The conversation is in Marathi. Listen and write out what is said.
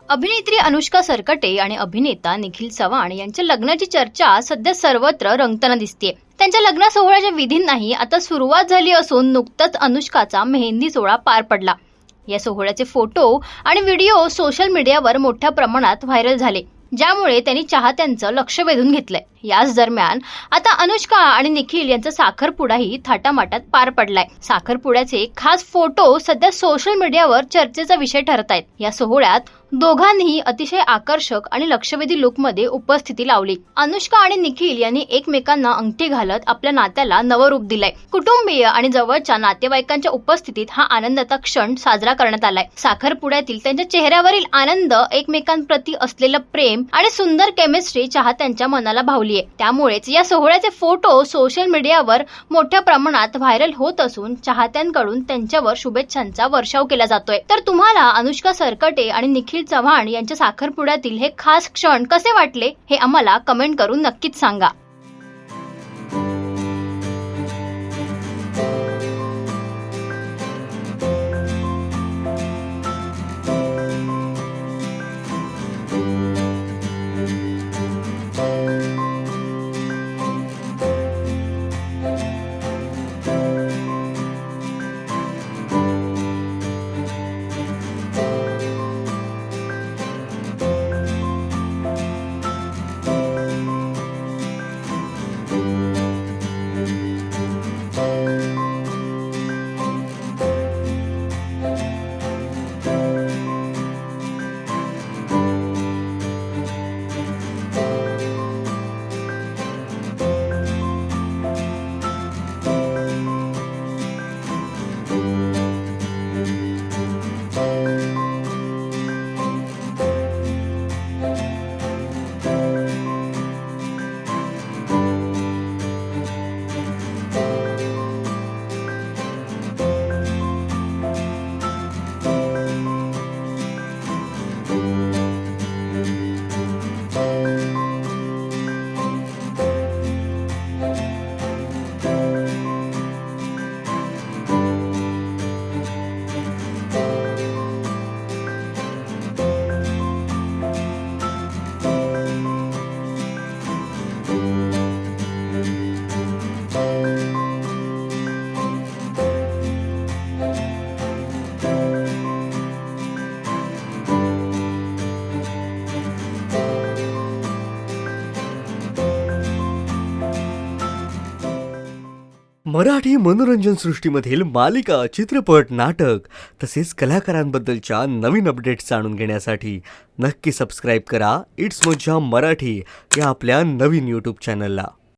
अभिनेत्री अनुष्का सरकटे आणि अभिनेता निखिल चव्हाण यांच्या लग्नाची चर्चा सध्या सर्वत्र रंगताना दिसते। त्यांच्या लग्न सोहळ्याच्या विधींनाही आता सुरुवात झाली असून नुकताच अनुष्काचा मेहंदी सोहळा पार पडला। या सोहळ्याचे फोटो आणि व्हिडिओ सोशल मीडियावर मोठ्या प्रमाणात व्हायरल झाले, ज्यामुळे त्यांनी चाहत्यांचं लक्ष वेधून घेतलंय। याच दरम्यान आता अनुष्का आणि निखिल यांचा साखरपुडाही थाटामाटात पार पडलाय। साखरपुड्याचे खास फोटो सध्या सोशल मीडियावर चर्चेचा विषय ठरत आहेत। या सोहळ्यात दोघांनीही अतिशय आकर्षक आणि लक्षवेधी लुकमध्ये उपस्थिती लावली। अनुष्का आणि निखिल यांनी एकमेकांना अंगठी घालत आपल्या नात्याला नवं रूप दिलंय। कुटुंबीय आणि जवळच्या नातेवाईकांच्या उपस्थितीत हा आनंदाचा क्षण साजरा करण्यात आलाय। साखरपुड्यातील त्यांच्या चेहऱ्यावरील आनंद, एकमेकांप्रती असलेलं प्रेम आणि सुंदर केमिस्ट्री चाहत्यांच्या मनाला भावली। त्यामुळेच या सोहळ्याचे फोटो सोशल मीडियावर मोठ्या प्रमाणात व्हायरल होत असून चाहत्यांकडून त्यांच्यावर शुभेच्छांचा वर्षाव केला जातोय। तर तुम्हाला अनुष्का सरकटे आणि निखिल चव्हाण यांच्या साखरपुड्यातील हे खास क्षण कसे वाटले हे आम्हाला कमेंट करून नक्कीच सांगा। मराठी मनोरंजन सृष्टीमधील मालिका, चित्रपट, नाटक तसेच कलाकारांबद्दलच्या नवीन अपडेट्स जाणून घेण्यासाठी नक्की सबस्क्राईब करा इट्स मज्जा मराठी या आपल्या नवीन YouTube चॅनलला।